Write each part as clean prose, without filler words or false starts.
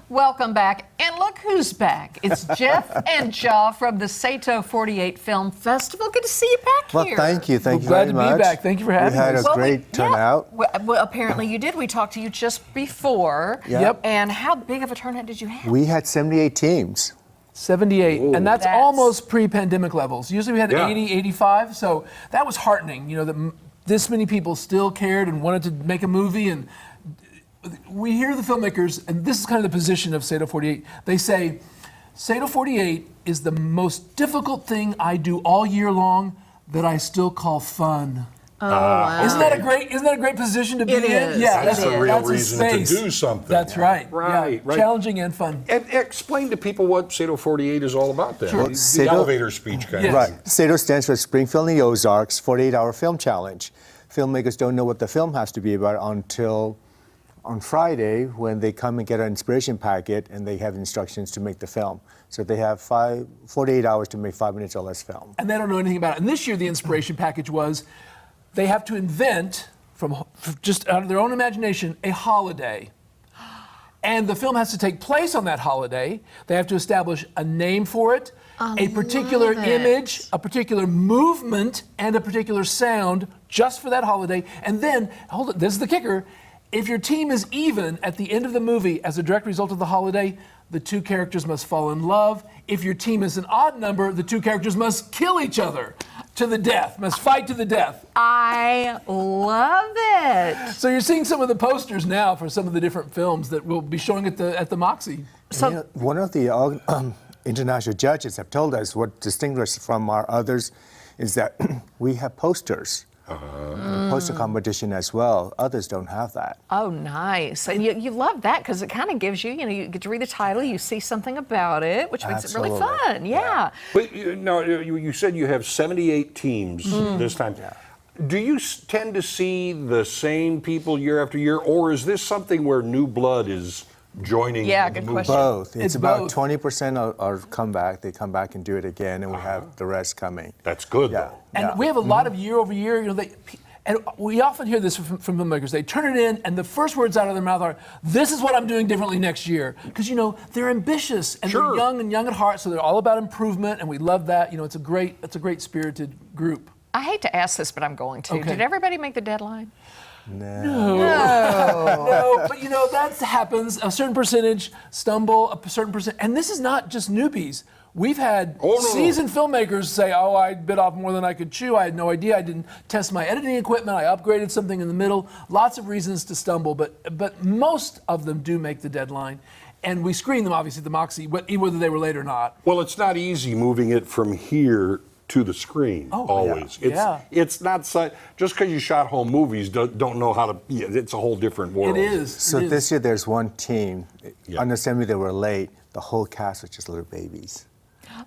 Welcome back. And look who's back. It's Jeff and Jaw from the SATO 48 Film Festival. Good to see you back Well, here. thank you. Thank you glad very to much. be back. Thank you for having us. We had a great turnout. Yeah. Well, apparently you did. We talked to you just before. Yep. And how big of a turnout did you have? We had 78 teams. 78, and that's almost pre-pandemic levels. Usually we had 80, 85, so that was heartening, you know, that this many people still cared and wanted to make a movie. And we hear the filmmakers, and this is kind of the position of SATO 48, they say, SATO 48 is the most difficult thing I do all year long that I still call fun. Oh, wow. Isn't that a great position to be in? Is. Yeah, That's a real that's reason space. to do something. That's right. Right, right. Challenging and fun. And explain to people what SATO 48 is all about then. Sure. The elevator speech kind Yes. of Right. thing. SATO stands for Springfield and the Ozarks 48-hour film challenge. Filmmakers don't know what the film has to be about until on Friday when they come and get an inspiration packet and they have instructions to make the film. So they have 48 hours to make 5 minutes or less film. And they don't know anything about it. And this year the inspiration package was they have to invent, from just out of their own imagination, a holiday. And the film has to take place on that holiday. They have to establish a name for it, a particular image, a particular movement, and a particular sound just for that holiday. And then, hold it, this is the kicker, if your team is even at the end of the movie as a direct result of the holiday, the two characters must fall in love. If your team is an odd number, the two characters must kill each other to the death, must fight to the death. I love it. So you're seeing some of the posters now for some of the different films that we'll be showing at the Moxie. So, you know, one of the international judges have told us what distinguishes from our others is that we have posters. Poster competition as well. Others don't have that. Oh, nice. And you love that because it kind of gives you, you get to read the title, you see something about it, which makes it really fun. Yeah. But you said you have 78 teams this time. Yeah. Do you tend to see the same people year after year, or is this something where new blood is joining the movement? Both. It's about both. 20% are come back. They come back and do it again, and we have the rest coming. That's good, though. And we have a lot of year over year, and we often hear this from filmmakers. They turn it in, and the first words out of their mouth are, "This is what I'm doing differently next year." Because they're ambitious and they're young at heart, so they're all about improvement, and we love that. It's a great spirited group. I hate to ask this, but I'm going to. Okay. Did everybody make the deadline? No, but that happens. A certain percentage stumble, a certain percent, and this is not just newbies. We've had seasoned filmmakers say, "Oh, I bit off more than I could chew. I had no idea. I didn't test my editing equipment. I upgraded something in the middle." Lots of reasons to stumble, but most of them do make the deadline, and we screen them obviously at the Moxie, whether they were late or not. Well, it's not easy moving it from here to the screen, always. It's not just because you shot home movies don't know how to. It's a whole different world. It is. So this year there's one team. Understand me, they were late. The whole cast was just little babies.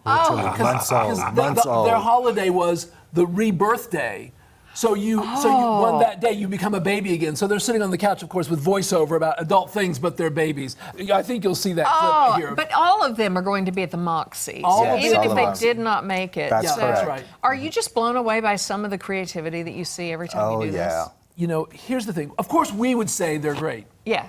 Months old. Their holiday was the rebirth day. So you on that day you become a baby again. So they're sitting on the couch, of course, with voiceover about adult things, but they're babies. I think you'll see that clip here. But all of them are going to be at the Moxie. Yes, even if they them. did not make it. That's That's right. Are you just blown away by some of the creativity that you see every time you do this? Here's the thing. Of course, we would say they're great. Yeah.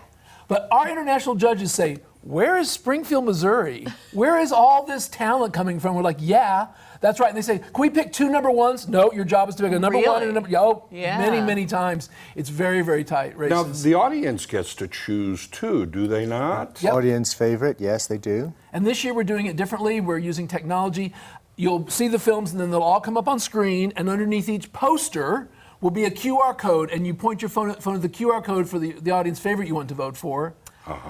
But our international judges say, "Where is Springfield, Missouri? Where is all this talent coming from?" We're like, "Yeah, that's right." And they say, "Can we pick two number ones?" No, your job is to pick a number one and a number. Many times. It's very, very tight races. Now the audience gets to choose too, do they not? Yep. Audience favorite, yes, they do. And this year we're doing it differently. We're using technology. You'll see the films, and then they'll all come up on screen. And underneath each poster will be a QR code, and you point your phone at the QR code for the audience favorite you want to vote for.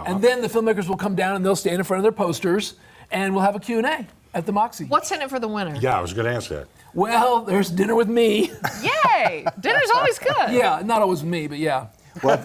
And then the filmmakers will come down and they'll stand in front of their posters, and we'll have a Q&A at the Moxie. What's in it for the winner? Yeah, I was going to ask that. Well, there's dinner with me. Yay! Dinner's always good. Yeah, not always me, but yeah. Well,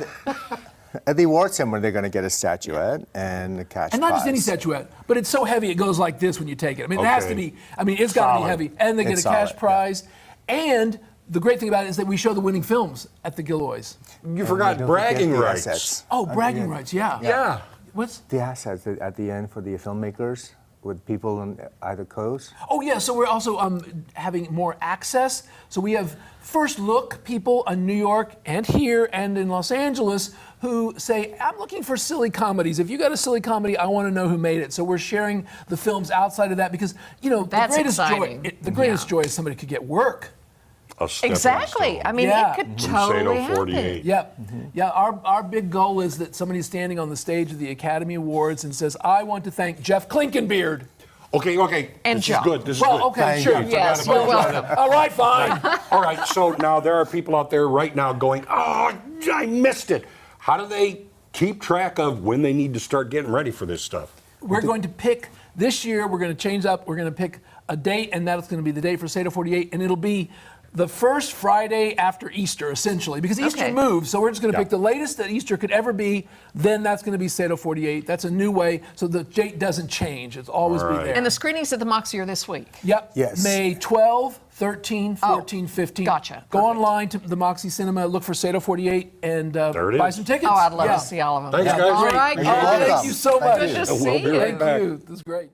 at the award ceremony, they're going to get a statuette and a cash prize. And not just any statuette, but it's so heavy it goes like this when you take it. I mean, it has to be, it's got to be heavy. And they get a cash prize. And the great thing about it is that we show the winning films at the Gilloys. You forgot bragging rights. Oh, bragging rights, yeah. Yeah. What's the assets at the end for the filmmakers? with people on either coast? Oh yeah, so we're also having more access. So we have first look people in New York and here and in Los Angeles who say, I'm looking for silly comedies. If you got a silly comedy, I want to know who made it. So we're sharing the films outside of that because, you know, That's the greatest exciting. joy, the greatest joy is somebody could get work. A stepping Exactly. stone. I mean, Yeah. it could From totally Sato 48. happen. Yep. Yeah, our big goal is that somebody's standing on the stage of the Academy Awards and says, I want to thank Jeff Klinkenbeard. Okay. And this John. is good. This is Well, good. okay, Thank sure. you. Yes, you're welcome. All right, fine. All right, so now there are people out there right now going, oh, I missed it. How do they keep track of when they need to start getting ready for this stuff? We're going to pick, this year, we're going to change up. We're going to pick a date, and that's going to be the date for Sato 48, and it'll be the first Friday after Easter, essentially, because Easter Okay. moves. So we're just going to pick the latest that Easter could ever be. Then that's going to be Sato 48. That's a new way, so the date doesn't change. It's always All be right. there. And the screenings at the Moxie are this week. Yep. Yes. May 12, 13, 14, 15. Gotcha. Go Perfect. online to the Moxie Cinema, look for Sato 48, and There it buy is. some tickets. Oh, I'd love Yeah. to see all of them. Thanks, guys. All Great. right, You're guys. welcome. Thank you so much. Good to We'll see be right you. back. Thank you. This is great.